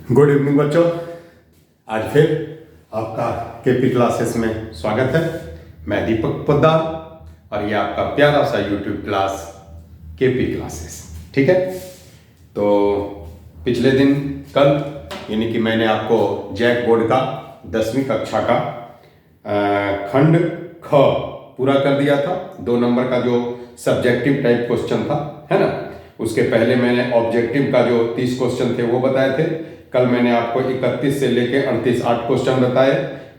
Good evening बच्चों, आज फिर आपका केपी क्लासेस में स्वागत है। मैं दीपक पोद्दार और ये आपका प्यारा सा यूट्यूब क्लास केपी क्लासेस। ठीक है, तो पिछले दिन कल यानी कि मैंने आपको जैक बोर्ड का 10वीं कक्षा का खंड ख पूरा कर दिया था। 2 नंबर का जो सब्जेक्टिव टाइप क्वेश्चन था, है ना। उसके पहले मैंने ऑब्जेक्टिव का जो 30 क्वेश्चन थे वो बताए थे। कल मैंने आपको 31 से लेके 38 8 क्वेश्चन बताए।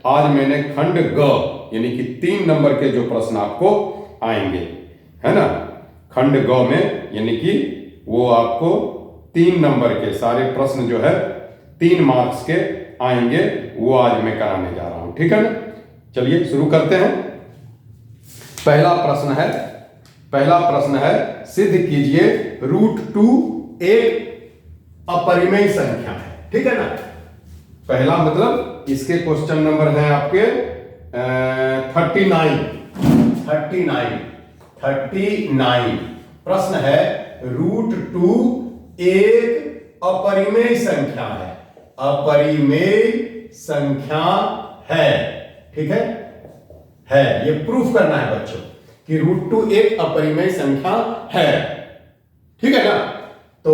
आज मैंने खंड ग यानी कि 3 नंबर के जो प्रश्न आपको आएंगे, है ना, खंड ग में यानी कि वो आपको 3 नंबर के सारे प्रश्न जो है 3 मार्क्स के आएंगे, वो आज मैं कराने जा रहा हूं। ठीक है ना, चलिए शुरू करते हैं। पहला प्रश्न है सिद्ध कीजिए √2 एक अपरिमेय संख्या है। ठीक है ना। पहला मतलब इसके क्वेश्चन नंबर है आपके 39। प्रश्न है √2 एक अपरिमेय संख्या है। अपरिमेय संख्या है। ठीक है, ये प्रूफ करना है बच्चों कि √2 एक अपरिमेय संख्या है। ठीक है ना। तो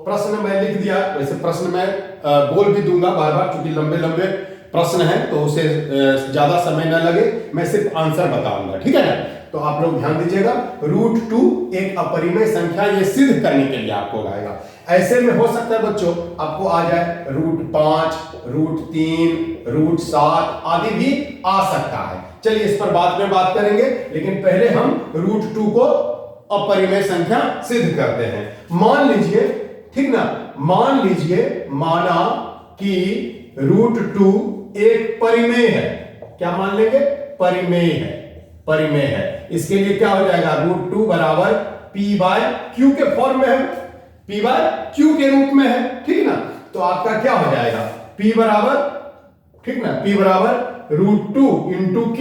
प्रश्न मैं लिख दिया। वैसे प्रश्न मैं बोल भी दूंगा बार बार, क्योंकि लंबे लंबे प्रश्न हैं तो उसे ज्यादा समय न लगे, मैं सिर्फ आंसर बताऊंगा। ठीक है ना। तो आप लोग ध्यान दीजिएगा, √2 एक अपरिमेय संख्या, ये सिद्ध करने के लिए आपको आएगा। ऐसे में हो सकता है बच्चों आपको आ जाए √5, √3, √7 आदि भी आ सकता है। चलिए इस पर बाद में बात करेंगे, लेकिन पहले हम √2 को अपरिमेय संख्या सिद्ध करते हैं। मान लीजिए, ठीक ना, माना कि √2 एक परिमेय है। क्या मान लेंगे? परिमेय है। इसके लिए क्या हो जाएगा? √2 बराबर p/q के फॉर्म में है, p/q के रूप में है। ठीक ना। तो आपका क्या हो जाएगा? p बराबर, ठीक ना, p बराबर √2 इंटू q,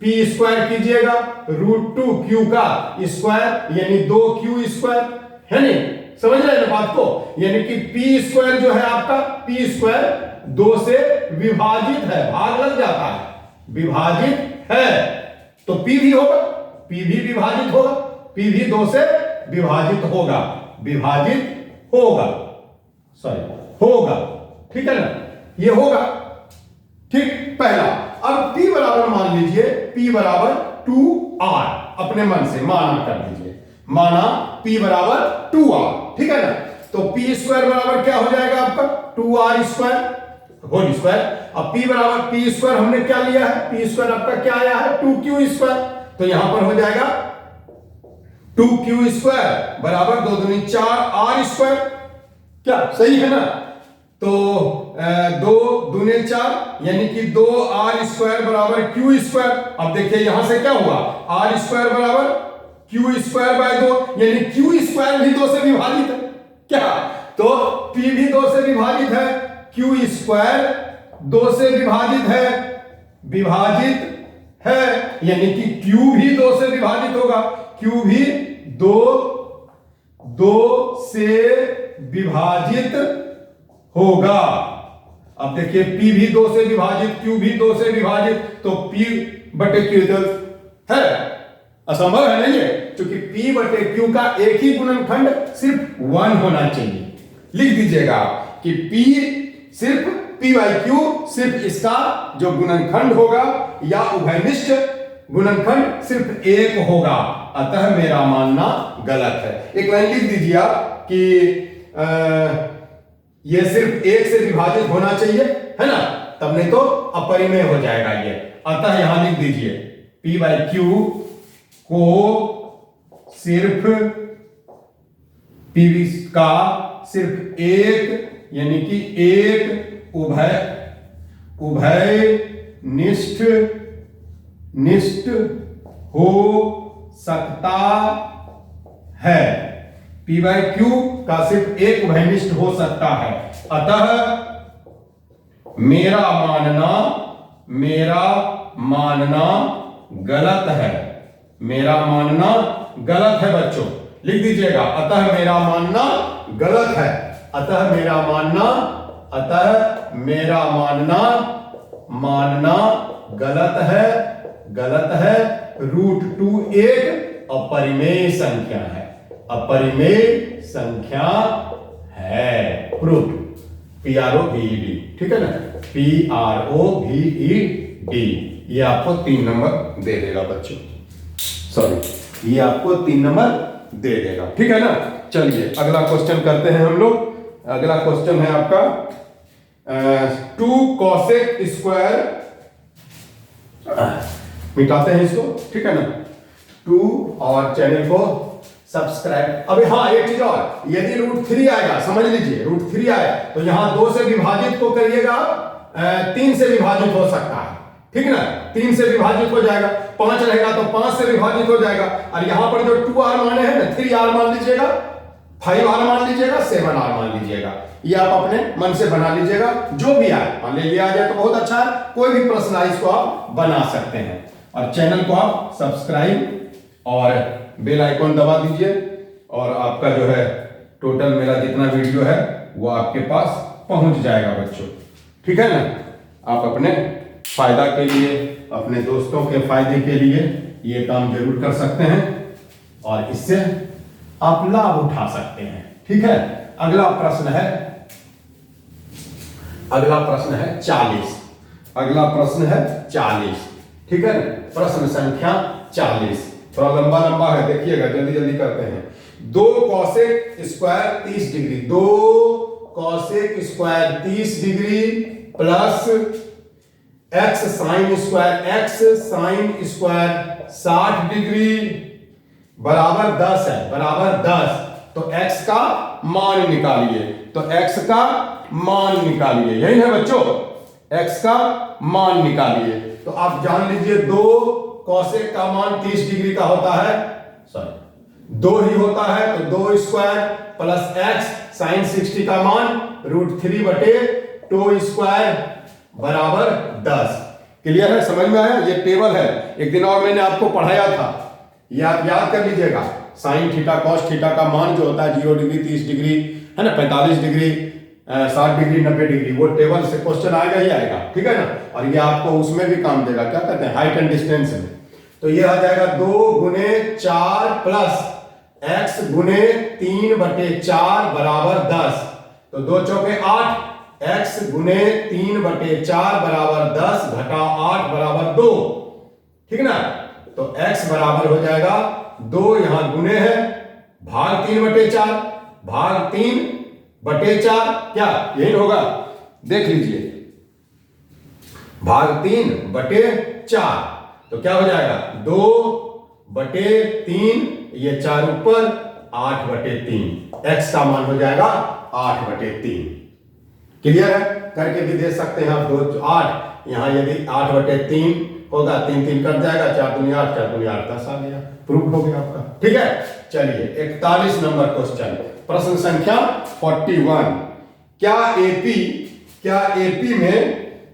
p स्क्वायर कीजिएगा √2q का स्क्वायर यानी 2q², है नहीं? समझ रहे हैं ना बात को? यानी कि p स्क्वायर जो है आपका, p स्क्वायर 2 से विभाजित है, भाग लग जाता है, विभाजित है, तो p भी होगा, p भी विभाजित होगा, p भी 2 से विभाजित होगा। ठीक है ना, ये होगा। ठीक, पहला। अब p बराबर मान लीजिए, p बराबर 2r, अपने मन से माना कर दीजिए, माना p बराबर 2r। ठीक है ना। तो p स्क्वायर बराबर क्या हो जाएगा आपका? 2r² whole square. अब p बराबर p स्क्वायर हमने क्या लिया है? p स्क्वायर आपका क्या आया है? 2q²। तो यहां पर हो जाएगा 2q² बराबर 2 दूनी 4r²। क्या सही है ना? तो 2 दूने 4 यानी कि 2r² बराबर q²। अब देखिए यहां से क्या हुआ? r² बराबर q²/2 यानी q² भी 2 से विभाजित है। क्या? तो p भी 2 से विभाजित है, q² 2 से विभाजित है, यानी कि q भी 2 से विभाजित होगा, q भी 2 से विभाजित होगा। अब देखिए p भी 2 से विभाजित, q भी 2 से विभाजित, तो p/q है, असंभव है नहीं है, क्योंकि p/q का एक ही गुणनखंड सिर्फ 1 होना चाहिए। लिख दीजिएगा कि p सिर्फ p/q सिर्फ इसका जो गुणनखंड होगा या उभयनिष्ठ गुणनखंड सिर्फ 1 होगा, अतः मेरा मानना गलत है। एक लाइन लिख दीजिए आप कि ये सिर्फ 1 से विभाजित होना चाहिए, है ना, तब नहीं तो अपरिमेय हो जाएगा ये। अतः यहां लिख दीजिए p/q को सिर्फ p का सिर्फ 1 यानी कि 1 उभयनिष्ठ हो सकता है। p/q का सिर्फ 1 उभयनिष्ठ हो सकता है, अतः मेरा मानना गलत है। मेरा मानना गलत है बच्चों, लिख दीजिएगा, अतः मेरा मानना गलत है, अतः मेरा मानना अतः मेरा मानना गलत है। √2 एक अपरिमेय संख्या है, प्रूफ। PROVED, ठीक है ना, PROVED। ये आपको 3 नंबर दे देगा बच्चों, सॉरी ये आपको 3 नंबर दे देगा, ठीक है ना। चलिए अगला क्वेश्चन करते हैं हम लोग। अगला क्वेश्चन है आपका 2 cosec स्क्वायर, मिटाते हैं इसको, ठीक है ना। 2 और चैनल को सब्सक्राइब। अभी हाँ एक चीज और, यदि √3 आएगा, समझ लीजिए √3 आए तो यहां 2 से विभाजित को करिएगा, 3 से विभाजित हो सकता है, ठीक है ना, 3 से विभाजित हो जाएगा। 5 रहेगा तो 5 से विभाजित हो जाएगा। और यहां पर जो 2r माने हैं ना, 3r मान लीजिएगा, 5r मान लीजिएगा, 7r मान लीजिएगा। ये आप अपने मन से बना लीजिएगा, जो भी आए, मान लीजिए आ जाए तो बहुत अच्छा है। कोई भी प्रश्न आए इसको आप बना सकते हैं। और चैनल को आप सब्सक्राइब और बेल आइकॉन दबा दीजिए, और आपका जो है टोटल मेरा जितना वीडियो है वो आपके पास पहुंच जाएगा बच्चों, ठीक है ना। आप अपने फायदा के लिए, अपने दोस्तों के फायदे के लिए ये काम जरूर कर सकते हैं, और इससे आप लाभ उठा सकते हैं, ठीक है। अगला प्रश्न है 40। अगला प्रश्न है 40, ठीक है ना। प्रश्न संख्या 40 थोड़ा लंबा है, देखिएगा, जल्दी करते हैं। 2 cosec square 30 degree, 2 cosec square 30 degree plus x sin square 60 degree बराबर 10 है, बराबर 10। तो x का मान निकालिए, तो x का मान निकालिए, यही है बच्चों, x का मान निकालिए। तो आप जान लीजिए 2 cosec का मान 30 डिग्री का होता है, सॉरी 2 ही होता है, तो 2 स्क्वायर प्लस x sin 60 का मान √3/2 स्क्वायर बराबर 10। क्लियर है, समझ में आया। ये टेबल है, एक दिन और मैंने आपको पढ़ाया था, ये आप याद कर लीजिएगा। साइन थीटा कॉस थीटा का मान जो होता है 0 डिग्री, 30 डिग्री, है ना, 45 डिग्री, 60 डिग्री, 90 डिग्री, वो टेबल से क्वेश्चन आएगा ही आएगा, ठीक है ना। और ये आपको उसमें भी काम देगा, क्या कहते हैं, हाइट एंड डिस्टेंस में। तो ये आ जाएगा 2 × 4 प्लस x × 3/4 बराबर 10। तो 2 चौके 8, x × 3/4 बराबर 10 घटा 8 बराबर 2, ठीक ना। तो x बराबर हो जाएगा 2, यहां गुणे है, भाग 3/4, भाग 3/4, क्या यही होगा, देख लीजिए, भाग 3/4। तो क्या हो जाएगा 2/3, ये 4 ऊपर, 8/3, x का मान हो जाएगा 8/3। क्लियर है, करके भी दे सकते हैं आप। 2 8, यहां यदि 8/3 होगा, 3 3 कट जाएगा, 4 दूनी 8, 4 दूनी 8, 10 आ गया, प्रूफ हो गया आपका, ठीक है। चलिए 41 नंबर क्वेश्चन, प्रश्न संख्या 41। क्या एपी में,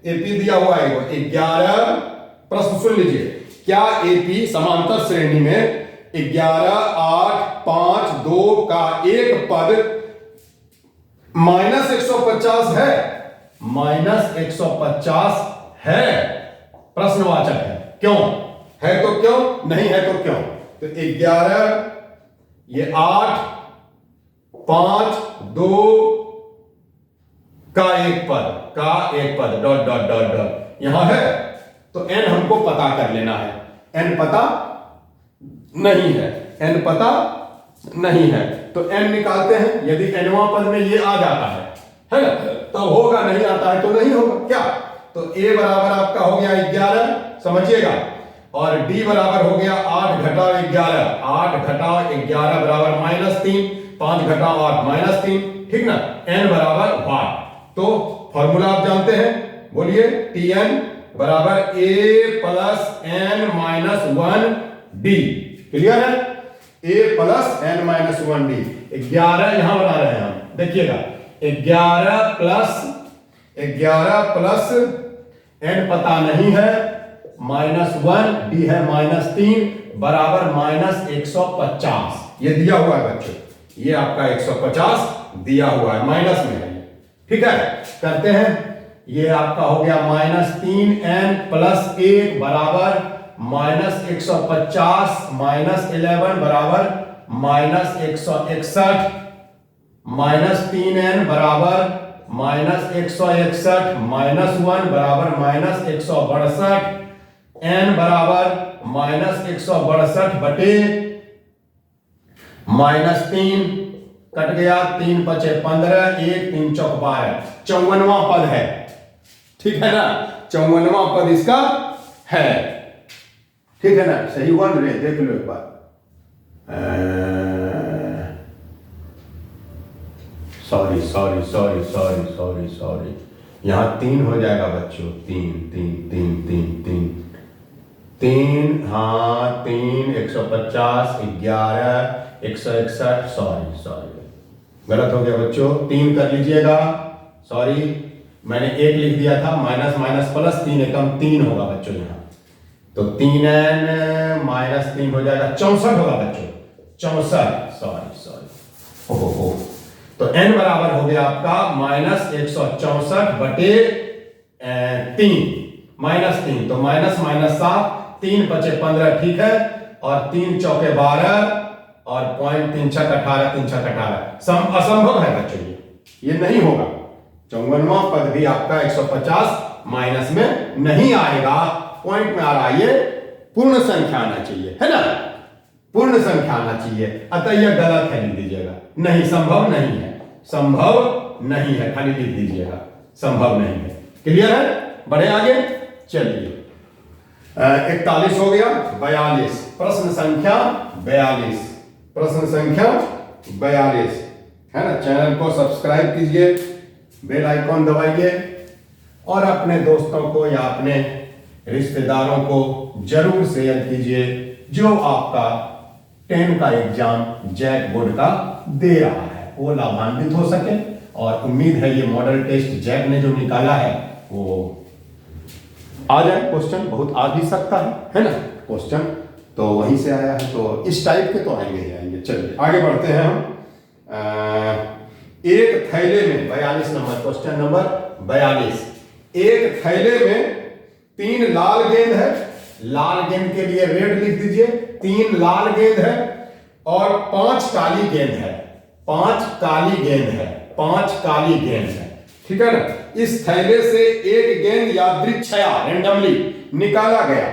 एपी दिया हुआ है 11, प्रश्न सुन लीजिए, क्या एपी समांतर श्रेणी में 11 8 5 2 का एक पद -150 है, -150 है, प्रश्नवाचक है, क्यों है तो क्यों, नहीं है तो क्यों। तो 11, ये 8 5 2 का एक पद डॉट यहां है। तो n हमको पता कर लेना है, n पता नहीं है, n पता नहीं है, तो n निकालते हैं। यदि nवां पद में ये आ जाता है ना, तो होगा, नहीं आता है तो नहीं होगा, क्या। तो a बराबर आपका हो गया 11, समझिएगा, और d बराबर हो गया 8 घटा 11, 8 घटा 11 बराबर -3, 5 घटा 8 -3, ठीक ना। n बराबर 8, तो फॉर्मूला आप जानते हैं, बोलिए, Tn बराबर a + n-1d। क्लियर है, a + n-1d। 11 यहां बना रहे हैं हम, देखिएगा, 11 प्लस n पता नहीं है, -1, d है -3 बराबर -150। ये दिया हुआ है बच्चों, ये आपका 150 दिया हुआ है, माइनस में है, ठीक है, करते हैं। ये आपका हो गया -3n + 1 बराबर -150 -11 बराबर -161 -3n बराबर -161 -1 बराबर -162 n बराबर -162 बटे -3 कट गया, 3 बचे 15, 1 3 चौक 12, 54वां पद है। ठीक है ना, 54वां पद इसका है। ठीक है ना, सही हुआ ना, देख लो एक बार। Sorry sorry sorry sorry sorry sorry, यहां 3 हो जाएगा बच्चों, 3 3 3 3 3 3, हाँ 3, 150, 11, 161, सॉरी सॉरी गलत हो गया बच्चों, 3 कर लीजिएगा। सॉरी, मैंने 1 लिख दिया था, माइनस माइनस प्लस 3 एकम 3 होगा बच्चों यहाँ, तो 3n -3 हो जाएगा, 64 होगा बच्चों, 64, सॉरी सॉरी, ओहो। तो n बराबर हो गया आपका -164 बटे 3, -3, तो माइनस माइनस 7, 3 बचे 15, ठीक है, और 3 चौके 12 और 0.3 6 18, 3 6 18, असंभव है बच्चों, ये नहीं होगा। 54वां पद भी आपका 150 माइनस में नहीं आएगा, पॉइंट में आ रहा है, ये पूर्ण संख्या आना चाहिए, है ना, पूर्ण संख्या आना चाहिए, अतः यह गलत है, लिख दीजिएगा, नहीं, संभव नहीं है, संभव नहीं है, खाली लिख दीजिएगा, संभव नहीं है। क्लियर है, बढ़े आगे, चलिए। 41 हो गया, 42, प्रश्न संख्या 42, प्रश्न संख्या 42 है ना। चैनल को सब्सक्राइब कीजिए, बेल आइकॉन दबाइए और अपने दोस्तों को या अपने रिश्तेदारों को जरूर शेयर कीजिए जो आपका 10 का एग्जाम जैक बोर्ड का दे रहा है, वो लाभान्वित हो सके। और उम्मीद है ये मॉडल टेस्ट जैक ने जो निकाला है वो आ जाए, क्वेश्चन बहुत आ भी सकता है ना, क्वेश्चन तो वहीं से आया है, तो इस टाइप के तो आएंगे ही आएंगे। चलिए आगे बढ़ते हैं हम। एक थैले में 42 नंबर, क्वेश्चन नंबर 42, एक थैले में 3 लाल गेंद है, लाल गेंद के लिए रेड लिख दीजिए, 3 लाल गेंद है और 5 काली गेंद है, 5 काली गेंद है, 5 काली गेंद है, ठीक है ना। इस थैले से एक गेंद यादृच्छया रैंडमली निकाला गया,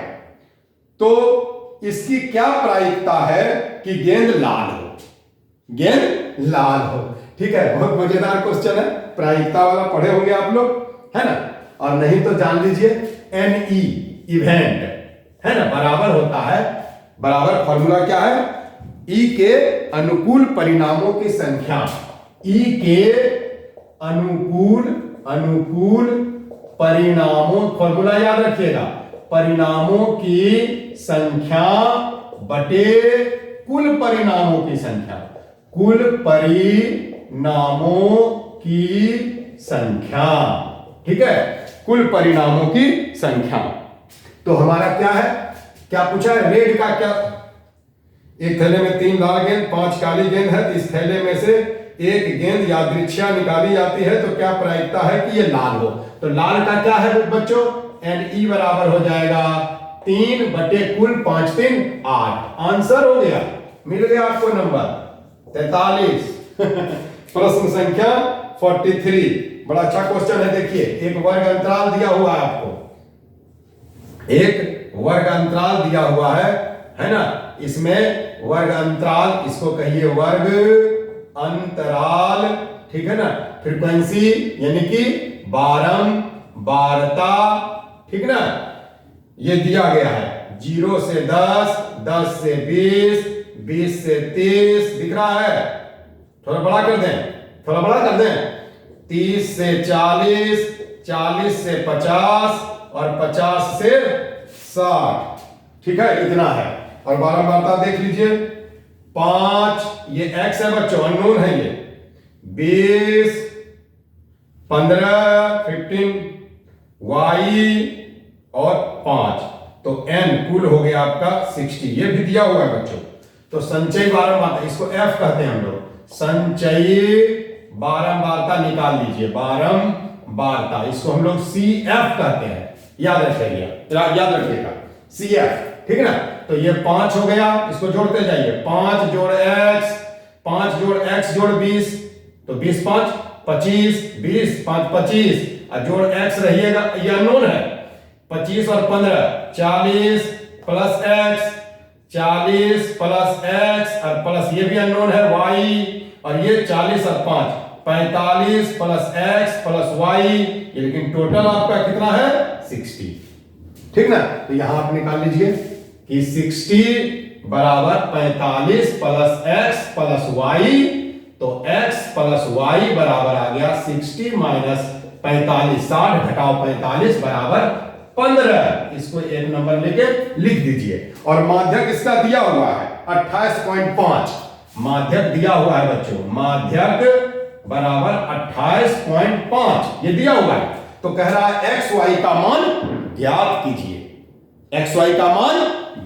तो इसकी क्या प्रायिकता है कि गेंद लाल हो, गेंद लाल हो। ठीक है, बहुत मजेदार क्वेश्चन है, प्रायिकता वाला पढ़े होंगे आप लोग, है ना, और नहीं तो जान लीजिए NE इवेंट, है ना, बराबर होता है, बराबर फॉर्मूला क्या है, E के अनुकूल परिणामों की संख्या, E के अनुकूल परिणामों, फॉर्मूला याद रखिएगा, परिणामों की संख्या बटे कुल परिणामों की संख्या, कुल परिणामों की संख्या, ठीक है, कुल परिणामों की संख्या। तो हमारा क्या है, क्या पूछा है, रेड का क्या, एक थैले में 3 लाल गेंद 5 काली गेंद है, तो इस थैले में से एक गेंद यादृच्छया निकाली जाती है, तो क्या प्रायिकता है कि ये लाल हो। तो लाल का क्या है बच्चों, NE बराबर हो जाएगा 3 बटे कुल 5 3 8, आंसर हो गया, मिल गया आपको नंबर 43। प्रश्न संख्या 43, बड़ा अच्छा क्वेश्चन है, देखिए एक वर्ग अंतराल दिया हुआ है आपको, एक वर्ग अंतराल दिया हुआ है ना, इसमें वर्ग अंतराल, इसको कहिए वर्ग अंतराल, ठीक है ना, फ्रीक्वेंसी यानी कि बारंबारता, ठीक ना, ये दिया गया है 0 से 10, 10 से 20, 20 से 30, दिख रहा है, थोड़ा बड़ा कर दें, थोड़ा बड़ा कर दें, 30 से 40, 40 से 50 और 50 से 60, ठीक है, इतना है। और बारंबारता देख लीजिए, 5 ये x है बच्चों, अननोन है ये, 20, 15, 15 y और 5, तो n कुल हो गया आपका 60, ये भी दिया हुआ है बच्चों। तो संचयी बारंबारता, इसको f कहते हैं हम लोग, संचयी बारंबारता निकाल लीजिए, बारंबारता, इसको हम लोग CF कहते हैं, याद रखिएगा, याद रखिएगा CF, ठीक है ना। तो ये 5 हो गया, इसको जोड़ते जाइए, 5 जोड़ x, 5 जोड़ x जोड़ 20, तो 20 5 25, 20 5 25, और जोड़ x रहिएगा, ये अननोन है, 25 और 15 40 प्लस x, 40 प्लस x और प्लस ये भी अननोन है y, और ये 40 और 5 45 प्लस x प्लस y, ये लेकिन टोटल आपका कितना है 60, ठीक ना। तो यहां आप निकाल लीजिए कि 60 बराबर 45 प्लस x प्लस y, तो x प्लस y बराबर आ गया 60 माइनस 45, 60 घटाओ 45 बराबर 15, इसको एक नंबर लेके लिख दीजिए। और माध्यक इसका दिया हुआ है 28.5, माध्यक दिया हुआ है बच्चों, माध्यक बराबर 28.5 ये दिया हुआ है। तो कह रहा है एक्स वाई का मान ज्ञात कीजिए, एक्स वाई का मान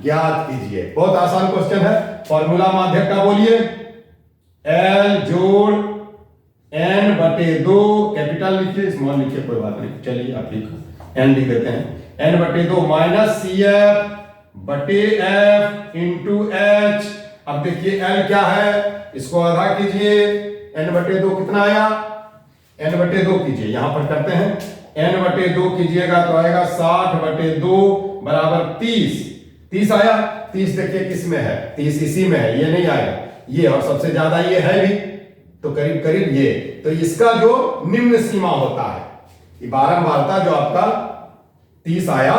ज्ञात कीजिए। बहुत आसान क्वेश्चन है। फॉर्मूला माध्यक का बोलिए, L जोड़ n बटे 2, कैपिटल लिखिए, स्मॉल लिखिए, कोई बात नहीं, चलिए आप लिखो, n लिख देते हैं, n बटे 2 माइनस CF बटे F इंटू H। अब देखिए L क्या है, इसको आधा कीजिए, n बटे 2 कितना आया, n बटे 2 कीजिए, यहां पर करते हैं, n बटे 2 कीजिएगा तो आएगा 60 बटे 2 बराबर 30, 30 आया, 30 देखिए किस में है, 30 इसी में है, ये नहीं आएगा, ये और सबसे ज्यादा ये है भी, तो करीब करीब ये, तो इसका जो निम्न सीमा होता है, ये बारंबारता जो आपका 30 आया,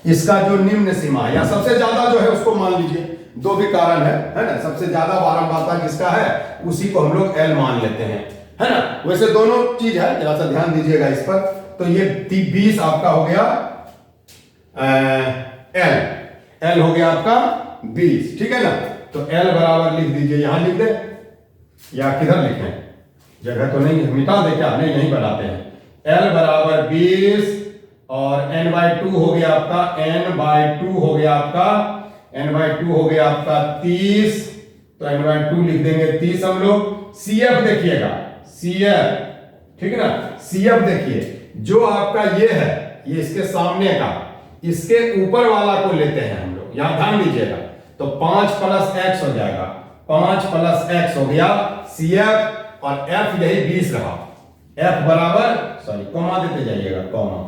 इसका जो निम्न सीमा है या सबसे ज्यादा जो है उसको मान लीजिए, दो भी कारण है ना, सबसे ज्यादा बारंबारता किसका है उसी को हम लोग L मान लेते हैं, है ना। वैसे दोनों चीज है, जरा सा ध्यान दीजिएगा इस पर। तो ये 20 आपका हो गया L हो गया आपका 20, ठीक है ना। तो L बराबर लिख दीजिए, यहां लिख दे या किधर लिखें, जगह तो नहीं, मिटा दे क्या, नहीं नहीं बनाते हैं। L बराबर 20 और n/2 हो गया आपका, n/2 हो गया आपका, n/2 हो गया आपका 30, तो n/2 लिख देंगे 30 हम लोग। CF देखिएगा, CF, ठीक है ना, CF देखिए, जो आपका ये है, ये इसके सामने का, इसके ऊपर वाला को लेते हैं हम लोग, यहां ध्यान दीजिएगा, तो 5 प्लस x हो जाएगा, 5 प्लस x हो गया CF, और F यही 20 रहा, F बराबर, सॉरी कॉमा देते जाइएगा, कॉमा,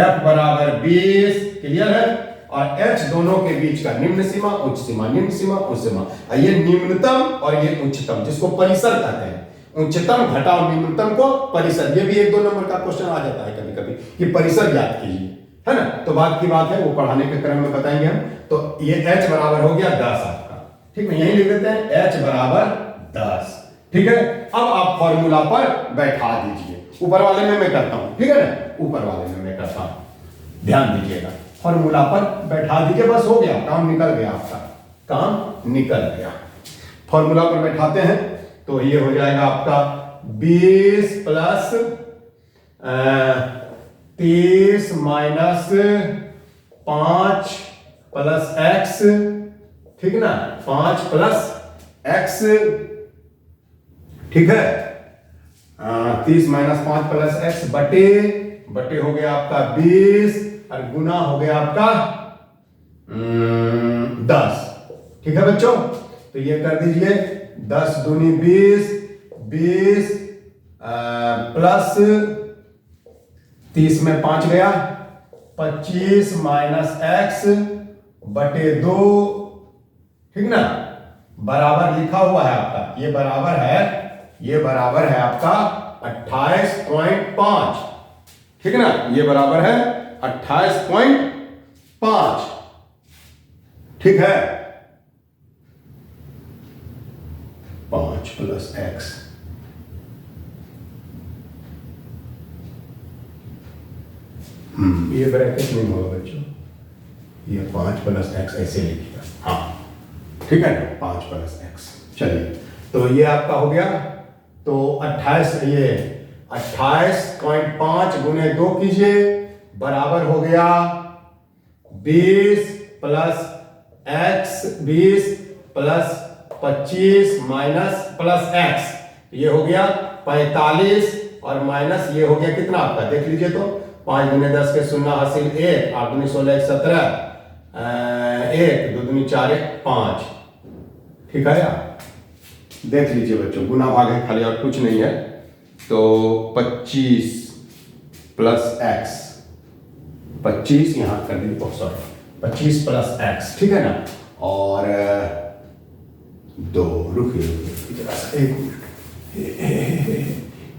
F बराबर 20, क्लियर है। और H दोनों के बीच का निम्न सीमा, उच्च सीमा, निम्न सीमा, उच्च सीमा, ये निम्नतम और ये उच्चतम, जिसको परिसर कहते हैं, उच्चतम घटाओ निम्नतम को परिसर, ये भी 1-2 नंबर का क्वेश्चन आ जाता है कभी कभी कि परिसर ज्ञात कीजिए, है ना। तो बात की बात है, वो पढ़ाने के क्रम में बताएंगे हम। तो ये H बराबर हो गया 10 आपका, ठीक है, यही लिख देते हैं H बराबर 10, ठीक है। अब आप फॉर्मूला पर बैठा दीजिए, ऊपर वाले में मैं करता हूं, ठीक है ना, ऊपर वाले में मैं करता हूं, ध्यान दीजिएगा, फॉर्मूला पर बैठा दीजिए, बस हो गया, काम निकल गया आपका, काम निकल गया। फॉर्मूला पर बैठाते हैं तो ये हो जाएगा आपका 20 प्लस 30 माइनस 5 प्लस x, ठीक है ना, 5 प्लस x, ठीक है, 30 माइनस 5 प्लस x बटे हो गया आपका 20 और गुना हो गया आपका 10, ठीक है बच्चों। तो ये कर दीजिए 10 दूनी 20, 20 प्लस 30 में 5 गया, 25 माइनस x बटे 2, ठीक ना, बराबर लिखा हुआ है आपका, ये बराबर है आपका 28.5, ठीक है ना, ये बराबर है 28.5, ठीक है, 5 प्लस x, ये ब्रैकेट नहीं होगा बच्चों, ये 5 प्लस x ऐसे लिखिएगा, हाँ ठीक है ना, 5 प्लस x। चलिए, तो ये आपका हो गया, तो 28.5 गुने 2 कीजिए, बराबर हो गया 20 plus x, 20 plus 25 minus plus x, ये हो गया 45 और माइनस ये हो गया कितना आपका, देख लीजिए तो 5 दूनी 10 के 0 हासिल 1, 8 दूनी 16 1 17, 1 2 दूनी 4 1 5। ठीक है यार, देख लीजिए बच्चों, गुना भाग है खाली और कुछ नहीं है। तो 25 प्लस एक्स, 25 यहां कर दी, सॉरी 25 प्लस एक्स, ठीक है ना, और 2 रुकिए जरा सा 1 मिनट,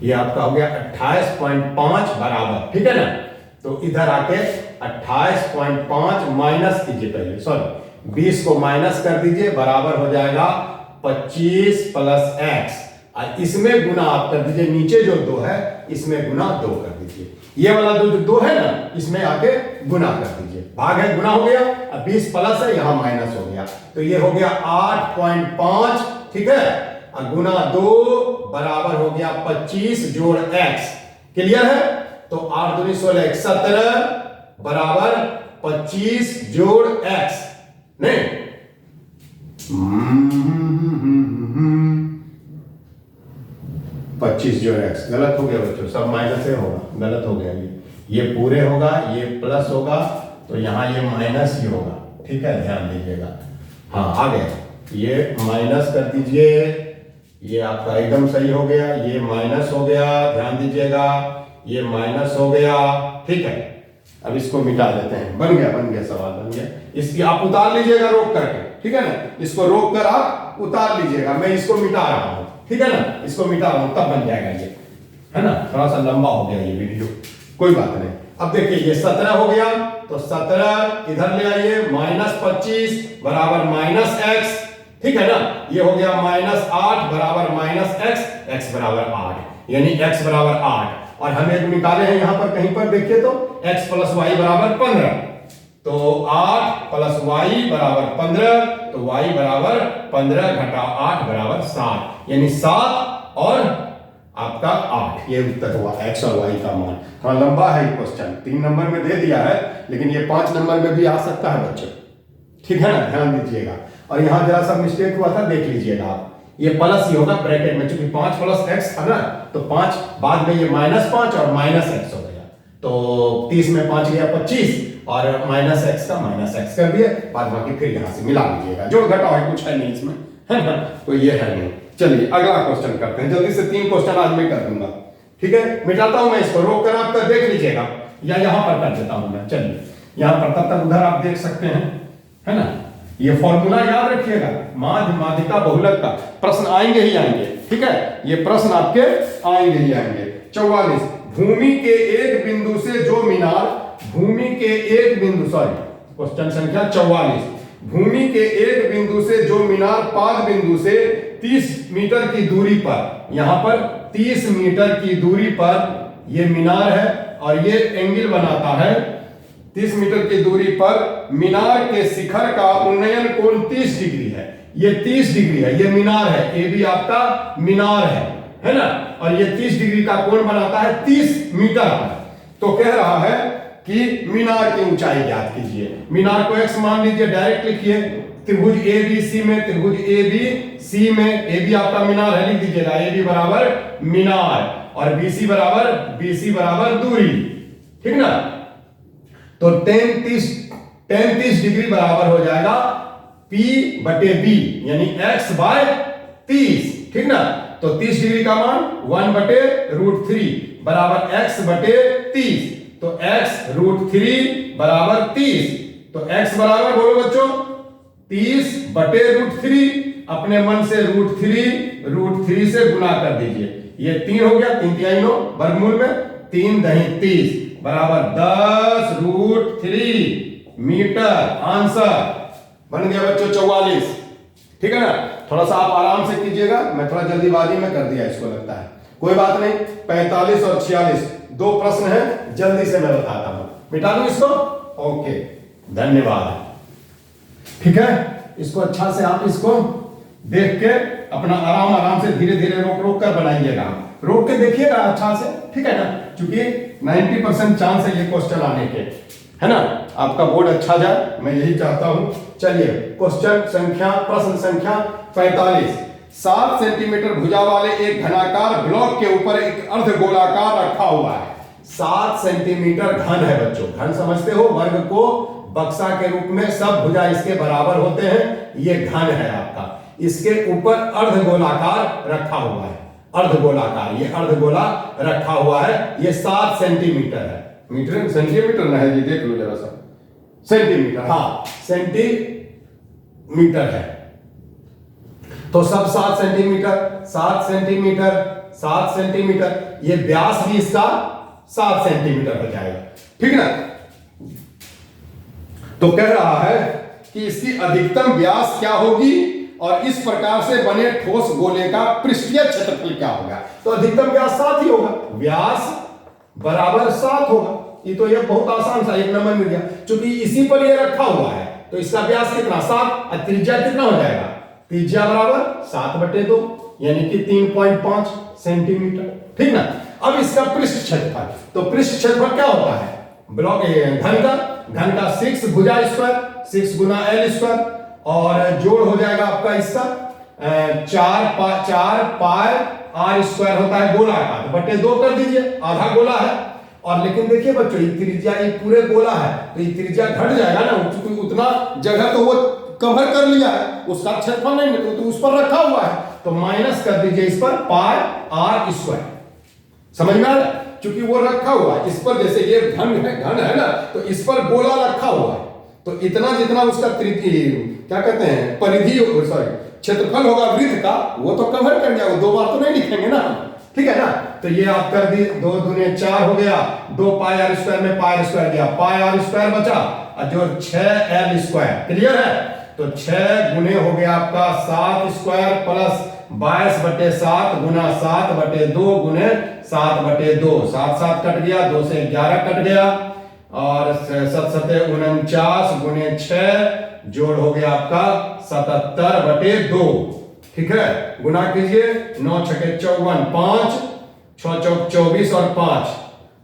ये आपका हो गया 28.5 बराबर, ठीक है ना। तो इधर आके 28.5 माइनस कीजिए पहले, सॉरी 20 को माइनस कर दीजिए, बराबर हो जाएगा 25 प्लस एक्स, और इसमें गुना आप कर दीजिए, नीचे जो 2 है इसमें गुना 2 कर दीजिए, ये वाला जो 2 है ना इसमें आके गुना कर दीजिए, भाग है गुना हो गया, अब 20 प्लस है यहाँ माइनस हो गया, तो ये हो गया 8.5, ठीक है, और गुना 2 बराबर हो गया 25 जोड़ एक्स, क्लियर है। तो 8 दूनी 16 1 17 बराबर 25 जोड़ एक्स, नहीं 25 जोड़ एक्स, गलत हो गया बच्चों, सब माइनस से होगा, गलत हो गया, ये पूरे होगा, ये प्लस होगा, तो यहां ये माइनस ही होगा, ठीक है, ध्यान दीजिएगा। हाँ आ गया, ये माइनस कर दीजिए, ये आपका एकदम सही हो गया, ये माइनस हो गया, ध्यान दीजिएगा, ये माइनस हो गया, ठीक है। अब इसको मिटा देते हैं, बन गया सवाल बन गया, इसकी आप उतार लीजिएगा रोक करके, ठीक है ना, इसको रोक कर आप उतार लीजिएगा, मैं इसको मिटा रहा हूं, ठीक है ना, इसको मिटा रहा हूं तब बन जाएगा ये, है ना, थोड़ा सा लंबा हो गया ये वीडियो, कोई बात नहीं। अब देखिए ये 17 हो गया, तो 17 इधर ले आइए, -25 बराबर माइनस एक्स, ठीक है ना, ये हो गया -8 बराबर माइनस एक्स, एक्स बराबर 8, यानी एक्स बराबर 8, और हमें एक निकाले हैं यहां पर कहीं पर, देखिए तो x प्लस वाई बराबर 15, तो 8 प्लस वाई बराबर 15, तो y बराबर 15 घटा 8 बराबर 7, यानी 7 और आपका 8, ये उत्तर हुआ x और y का मान। थोड़ा लंबा है ये क्वेश्चन, 3 नंबर में दे दिया है, लेकिन ये 5 नंबर में भी आ सकता है बच्चों, ठीक है ना, ध्यान दीजिएगा। और यहां जरा सा मिस्टेक हुआ था, देख लीजिएगा आप, ये प्लस ही होगा ब्रैकेट में, क्योंकि 5 प्लस x था ना, तो 5 बाद में ये -5 और -x हो गया, तो 30 में 5 गया 25 और -x का -x कर दिए, बाद बाकी फिर यहां से मिला लीजिएगा, जोड़ घटाव है, कुछ है नहीं इसमें, है ना, तो ये है नहीं। चलिए अगला क्वेश्चन करते हैं, जल्दी से 3 क्वेश्चन आज मैं कर दूंगा, ठीक है, मिटाता हूं मैं इसको, रोक कर आप देख लीजिएगा, या यहां पर कर देता हूं मैं, चलिए यहां पर, तब तक उधर आप देख सकते हैं, है ना। ये फॉर्मूला याद रखिएगा, माध्य माध्यिका बहुलक का प्रश्न आएंगे ही आएंगे, ठीक है, ये प्रश्न आपके आएंगे ही आएंगे। 44, भूमि के एक बिंदु से जो मीनार, भूमि के एक बिंदु, सॉरी क्वेश्चन संख्या 44, भूमि के एक बिंदु से जो मीनार पाद बिंदु से 30 मीटर की दूरी पर, यहां पर 30 मीटर की दूरी पर ये मीनार है, और ये एंगल बनाता है 30 मीटर की दूरी पर, मीनार के शिखर का उन्नयन कोण 30 डिग्री है, ये 30 डिग्री है, ये मीनार है, ये भी आपका मीनार है ना, और ये 30 डिग्री का कोण बनाता है 30 मीटर पर। तो कह रहा है कि मीनार की ऊंचाई ज्ञात कीजिए, मीनार को x मान लीजिए, डायरेक्ट लिखिए, त्रिभुज ABC में, त्रिभुज ABC में, AB आपका मीनार है, लिख दीजिएगा AB बराबर मीनार, और BC बराबर दूरी, ठीक ना, तो tan 30 डिग्री बराबर हो जाएगा P/B, यानी x/30, ठीक ना, तो 30 डिग्री का मान 1/√3 बराबर x/30, तो x√3 बराबर 30, तो x बराबर बोलो बच्चों 30/√3, अपने मन से √3 से गुना कर दीजिए, ये 3 हो गया, 3 तिहाई 9, वर्गमूल में 3 दही 30 बराबर 10√3 मीटर, आंसर बन गया बच्चों 44, ठीक है ना। थोड़ा सा आप आराम से कीजिएगा, मैं थोड़ा जल्दीबाजी में कर दिया इसको, लगता है, कोई बात नहीं। 45 और 46 2 प्रश्न हैं, जल्दी से मैं बताता हूं, मिटा दूं इसको, ओके, धन्यवाद, ठीक है। इसको अच्छा से आप इसको देख के अपना आराम से धीरे धीरे रोक कर बनाइएगा, रोक के देखिएगा अच्छा से, ठीक है ना, क्योंकि 90% चांस है ये क्वेश्चन आने के, है ना, आपका बोर्ड अच्छा जाए, मैं यही चाहता हूं। चलिए प्रश्न संख्या 45, 7 सेंटीमीटर भुजा वाले एक घनाकार ब्लॉक के ऊपर एक अर्धगोलाकार रखा हुआ है। 7 सेंटीमीटर घन है बच्चों, घन समझते हो, वर्ग को बक्सा के रूप में सब भुजा इसके बराबर होते हैं, ये घन है आपका। इसके ऊपर अर्धगोलाकार रखा हुआ है, अर्धगोलाकार, ये अर्धगोला रखा हुआ है, ये 7 सेंटीमीटर है। मीटर सेंटीमीटर ना है जी, देख लो जरा सा, सेंटीमीटर, हाँ सेंटीमीटर है, तो सब 7 सेंटीमीटर, 7 सेंटीमीटर, 7 सेंटीमीटर, ये व्यास भी इसका 7 सेंटीमीटर हो जाएगा, ठीक ना। तो कह रहा है कि इसकी अधिकतम व्यास क्या होगी और इस प्रकार से बने ठोस गोले का पृष्ठीय क्षेत्रफल क्या होगा। तो अधिकतम व्यास 7 ही होगा, व्यास बराबर 7 होगा। ये तो ये बहुत आसान सा, 1 नंबर मिल गया। चूंकि इसी पर ये रखा हुआ है तो इसका व्यास कितना 7 और त्रिज्या कितना हो जाएगा, त्रिज्या बराबर 7/2 यानी कि 3.5 सेंटीमीटर, ठीक ना। अब इसका पृष्ठ क्षेत्रफल, तो पृष्ठ क्षेत्रफल क्या होता है, ब्लॉक घन का 6 भुजा स्क्वायर, 6 गुना l स्क्वायर, और जोड़ हो जाएगा आपका इसका 4 पाई r स्क्वायर होता है गोलाकार, बटे 2 कर दीजिए, आधा गोला है। और लेकिन देखिए बच्चों, ये त्रिज्या, ये पूरे गोला है तो ये त्रिज्या घट जाएगा ना, उतना जगह तो वो कवर कर लिया है, उसका क्षेत्रफल नहीं, तो उस पर रखा हुआ है, तो माइनस कर दीजिए इस पर पाई r स्क्वायर। समझ में आ रहा है, क्योंकि वो रखा हुआ है इस पर, जैसे ये घन है ना, तो इस पर गोला रखा हुआ है, तो इतना जितना उसका क्या कहते हैं परिधि, सॉरी क्षेत्रफल होगा वृत्त का, वो तो कवर कर जाएगा, 2 बार तो नहीं लिखेंगे ना, ठीक है ना। तो ये आप कर दिए, 2 दूने 4 हो गया, 2 पाई r स्क्वायर में पाई r स्क्वायर गया, पाई r स्क्वायर बचा और जो 6l स्क्वायर, क्लियर है। तो 6 गुने हो गया आपका 7 स्क्वायर प्लस 22/7 गुना 7/2 गुने 7/2, 7 7 कट गया, 2 से 11 कट गया, और 7 7 49 गुने 6 जोड़ हो गया आपका 77/2, ठीक है। गुना कीजिए, 9 6 54, 5 6 चौक 24 और 5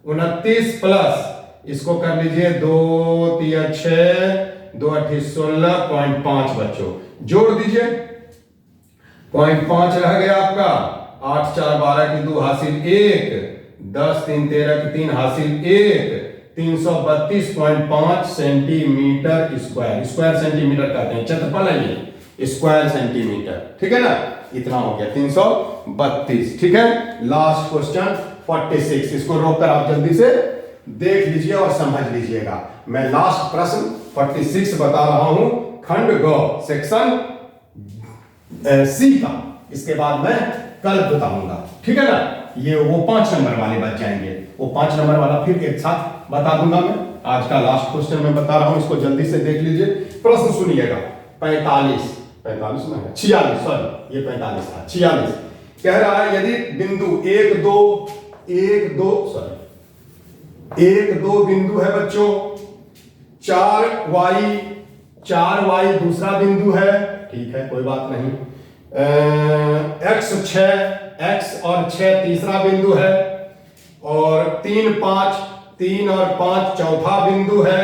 29 प्लस इसको कर लीजिए 2 3 6 2 8 16.5 बच्चों, जोड़ दीजिए 0.5 रह गया आपका, 8 4 12 की 2 हासिल 1, 10 3 13 की 3 हासिल 1, 332.5 सेंटीमीटर स्क्वायर, स्क्वायर सेंटीमीटर कहते हैं, क्षेत्रफल है ये स्क्वायर सेंटीमीटर, ठीक है ना। इतना हो गया 332, ठीक है। लास्ट क्वेश्चन 46, इसको रोककर आप जल्दी से देख लीजिए और समझ लीजिएगा। मैं लास्ट प्रश्न 46 बता रहा हूं, खंड ग सेक्शन सी का, इसके बाद मैं कल बताऊंगा, ठीक है ना। ये वो 5 नंबर वाले बच जाएंगे, वो 5 नंबर वाला फिर एक साथ बता दूंगा मैं। आज का लास्ट क्वेश्चन मैं बता रहा हूं, इसको जल्दी से देख लीजिए। प्रश्न सुनिएगा, 45 में है 46, सॉरी ये 45 था, 46 कह रहा है यदि बिंदु 1 2 बिंदु है बच्चों, 4y दूसरा बिंदु है, ठीक है कोई बात नहीं, x और 6 तीसरा बिंदु है, और 3 और 5 चौथा बिंदु है।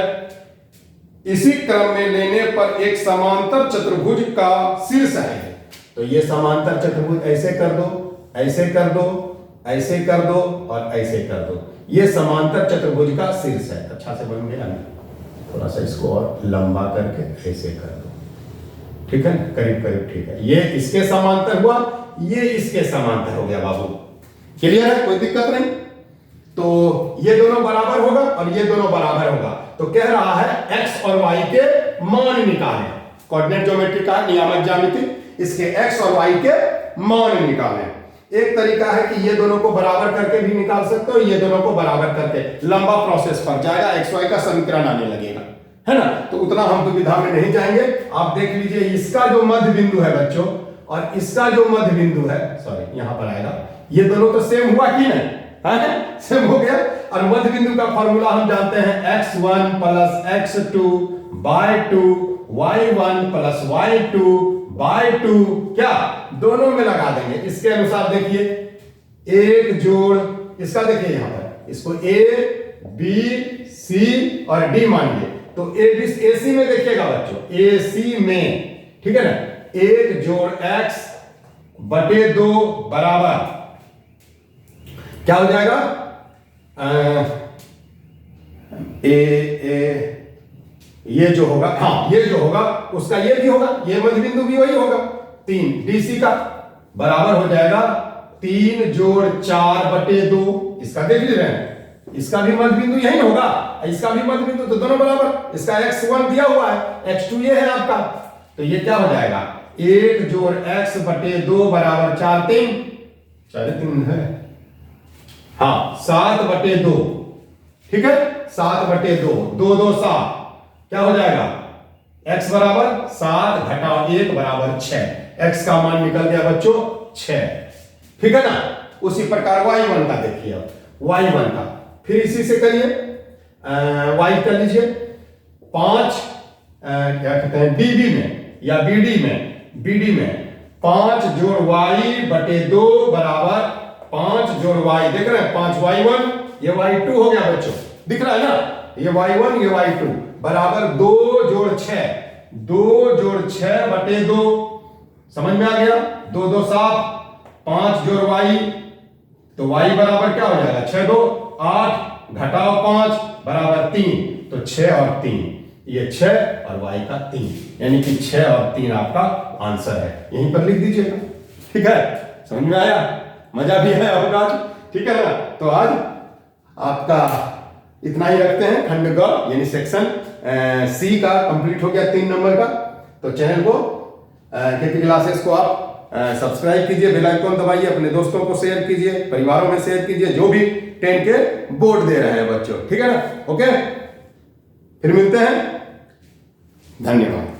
इसी क्रम में लेने पर एक समांतर चतुर्भुज का शीर्ष है। तो ये समांतर चतुर्भुज ऐसे कर दो, ऐसे कर दो, ऐसे कर दो और ऐसे कर दो, ये समांतर चतुर्भुज का शीर्ष है। अच्छा से बन गया ना, थोड़ा सा इसको और लंबा करके ऐसे कर दो, ठीक है, करीब करीब ठीक है। ये इसके समांतर हुआ, ये इसके समांतर हो गया बाबू, क्लियर है, कोई दिक्कत नहीं। तो ये दोनों बराबर होगा और ये दोनों बराबर होगा। तो कह रहा है x और y के मान निकालें, कोऑर्डिनेट ज्योमेट्री का नियामक ज्यामिति, इसके x और y के मान निकालें। एक तरीका है कि ये दोनों को बराबर करके भी निकाल सकते हो, ये दोनों को बराबर करके, लंबा प्रोसेस पर जाएगा, xy का समीकरण आने लगेगा, है ना। तो उतना हम दुविधा में नहीं जाएंगे। आप देख लीजिए, इसका जो मध्य बिंदु है बच्चों और इसका जो मध्य बिंदु है, सॉरी यहां पर आएगा, ये दोनों तो सेम हुआ कि नहीं, है सेम हो गया। और मध्य बिंदु का फॉर्मूला हम जानते हैं, x1 plus x2 bye 2, y1 plus y2 bye 2, क्या दोनों में लगा देंगे। इसके अनुसार देखिए, एक जोड़ इसका, देखिए यहां पर इसको a b c और d मानिए, तो AC में देखिएगा बच्चों, AC में, ठीक है ना, 1 जोड़ x बटे 2 बराबर क्या हो जाएगा? ये जो होगा, हाँ ये जो होगा उसका ये भी होगा, ये मध्य बिंदु भी वही होगा 3 डीसी का बराबर हो जाएगा 3 जोड़ 4 बटे 2। इसका देख ले रहे हैं, इसका भी मध्य बिंदु यही होगा, इसका भी मध्य बिंदु, तो दोनों बराबर। इसका x1 दिया हुआ है, x2 ये है आपका, तो ये क्या हो जाएगा 1 जोड़ x बटे 2 बराबर 4 3 3 है, हाँ 7 बटे 2, ठीक है 7 बटे 2 2 2 7, क्या हो जाएगा x बराबर 7 घटाओ 1 बराबर 6, x का मान निकल गया बच्चों 6, ठीक है ना। उसी प्रकार y1 का देखिए, अब y1 का फिर इसी से करिए, y कर लीजिए 5 क्या कहते हैं बीडी में या बीडी में 5 जोड़ y बटे 2 बराबर 5 जोड़ y, देख रहे हैं 5 y1 ये y2 हो गया बच्चों, दिख रहा है ना, ये y1 ये y2 बराबर 2 जोड़ 6, 2 जोड़ 6 बटे 2, समझ में आ गया, 2 2 7, 5 जोड़ y, तो y बराबर क्या हो जाएगा 6 2 8 घटाओ 5 बराबर 3, तो 6 और 3, ये 6 और y का 3, यानी कि 6 और 3 आपका आंसर है, यहीं पर लिख दीजिएगा, ठीक है। समझ में आया, मजा भी है आपका आज, ठीक है ना। तो आज आपका इतना ही रखते हैं, खंड ग यानी सेक्शन सी का कंप्लीट हो गया 3 नंबर का। तो चैनल को केपी क्लासेस को आप सब्सक्राइब कीजिए, बेल आइकन दबाइए, अपने दोस्तों को शेयर कीजिए, परिवारों में शेयर कीजिए जो भी 10 के बोर्ड दे रहे हैं बच्चों, ठीक है ना। ओके, फिर मिलते हैं, धन्यवाद।